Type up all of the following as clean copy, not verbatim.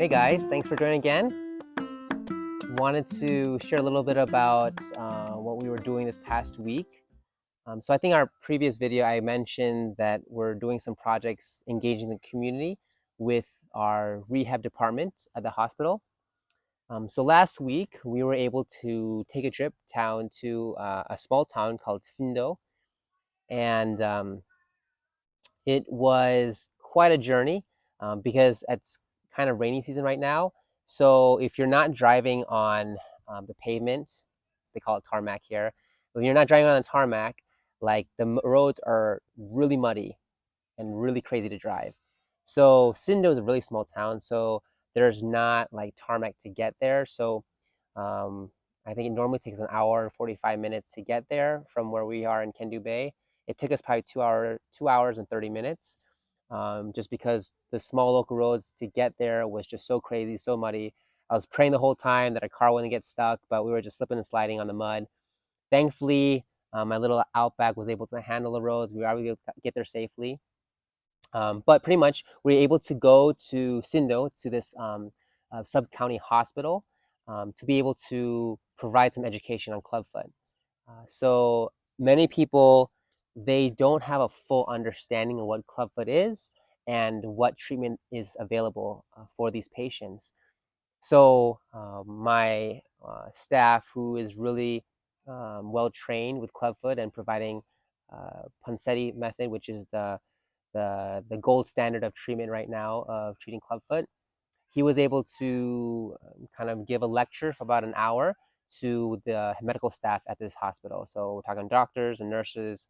Hey guys, thanks for joining again. Wanted to share a little bit about what we were doing this past week. So I think our previous video I mentioned that we're doing some projects engaging the community with our rehab department at the hospital. So last week we were able to take a trip down to a small town called Sindo, and it was quite a journey because it's kind of rainy season right now. So if you're not driving on the pavement, they call it tarmac here. When you're not driving on the tarmac, like the roads are really muddy and really crazy to drive. So Sindo is a really small town, so there's not like tarmac to get there. So um, I think it normally takes an hour and 45 minutes to get there from where we are in Kendu Bay. It took us probably 2 hours and 30 minutes, just because the small local roads to get there was just so crazy, so muddy. I was praying the whole time that our car wouldn't get stuck, but we were just slipping and sliding on the mud. Thankfully, my little Outback was able to handle the roads. We were able to get there safely. But pretty much, we were able to go to Sindo, to this sub-county hospital, to be able to provide some education on clubfoot. So many people, they don't have a full understanding of what clubfoot is and what treatment is available for these patients. So my staff, who is really well trained with clubfoot and providing Ponseti method, which is the gold standard of treatment right now of treating clubfoot, he was able to kind of give a lecture for about an hour to the medical staff at this hospital. So we're talking doctors and nurses,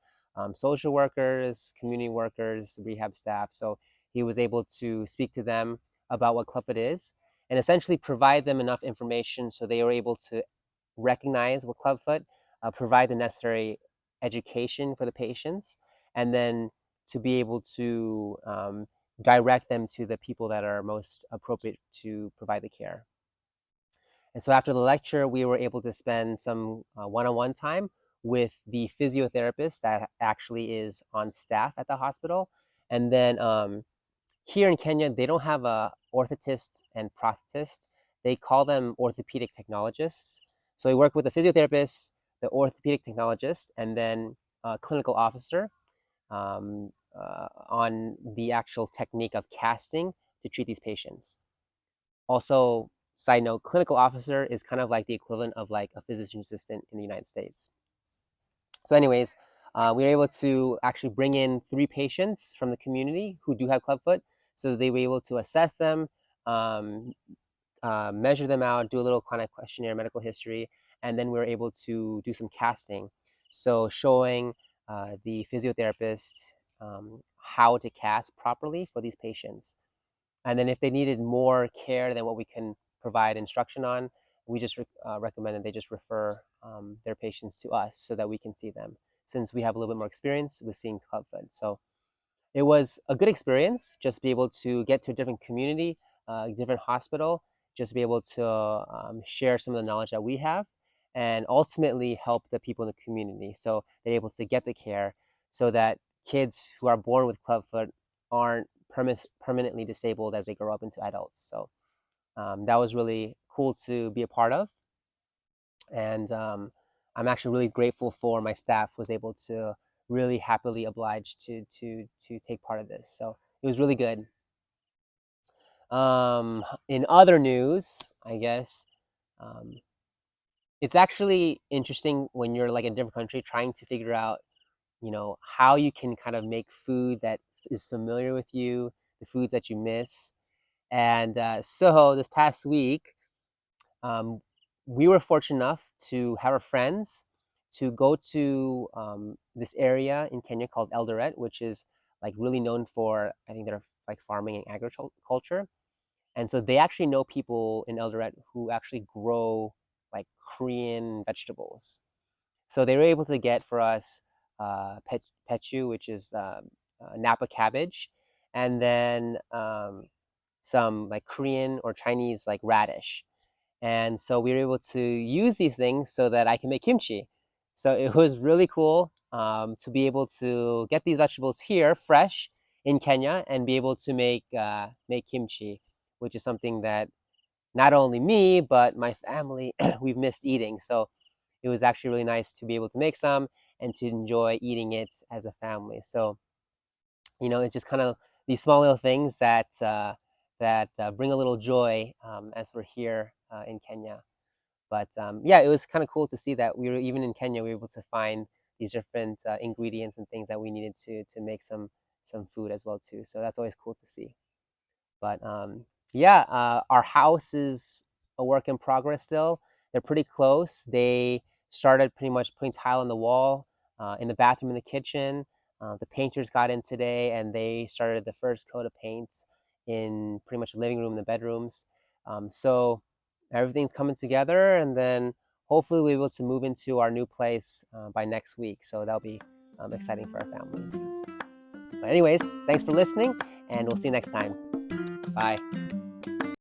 social workers, community workers, rehab staff. So he was able to speak to them about what clubfoot is and essentially provide them enough information so they were able to recognize what clubfoot, provide the necessary education for the patients, and then to be able to direct them to the people that are most appropriate to provide the care. And so after the lecture, we were able to spend some one-on-one time with the physiotherapist that actually is on staff at the hospital. And then here in Kenya, they don't have a orthotist and prosthetist. They call them orthopedic technologists. So we work with the physiotherapist, the orthopedic technologist, and then a clinical officer on the actual technique of casting to treat these patients. Also, side note, clinical officer is kind of like the equivalent of like a physician assistant in the United States. So anyways, we were able to actually bring in 3 patients from the community who do have clubfoot. So they were able to assess them, um, measure them out, do a little kind of questionnaire, medical history, and then we were able to do some casting. So showing the physiotherapist how to cast properly for these patients. And then if they needed more care than what we can provide instruction on, we just recommend that they just refer their patients to us so that we can see them, since we have a little bit more experience with seeing clubfoot. So it was a good experience, just be able to get to a different community, different hospital, just be able to share some of the knowledge that we have and ultimately help the people in the community so they're able to get the care so that kids who are born with clubfoot aren't permanently disabled as they grow up into adults. So that was really cool to be a part of. And I'm actually really grateful for my staff was able to really happily oblige to take part of this. So it was really good. In other news, I guess um, it's actually interesting when you're like in a different country trying to figure out, how you can kind of make food that is familiar with you, the foods that you miss. And so this past week, um, we were fortunate enough to have our friends to go to this area in Kenya called Eldoret, which is like really known for, I think they're like farming and agriculture. And so they actually know people in Eldoret who actually grow like Korean vegetables. So they were able to get for us pechu, which is Napa cabbage, and then some like Korean or Chinese like radish. And so we were able to use these things so that I can make kimchi. So it was really cool to be able to get these vegetables here fresh in Kenya and be able to make kimchi which is something that not only me, but my family, we've missed eating. So it was actually really nice to be able to make some and to enjoy eating it as a family. So, it's just kind of these small little things that bring a little joy as we're here in Kenya. But yeah, it was kind of cool to see that we were even in Kenya, we were able to find these different ingredients and things that we needed to make some food as well too. So that's always cool to see. But yeah, our house is a work in progress still. They're pretty close. They started pretty much putting tile on the wall, in the bathroom, in the kitchen. The painters got in today and they started the first coat of paint in pretty much the living room and the bedrooms. So everything's coming together, and then hopefully we'll be able to move into our new place by next week. So that'll be exciting for our family. But anyways, thanks for listening, and we'll see you next time. Bye.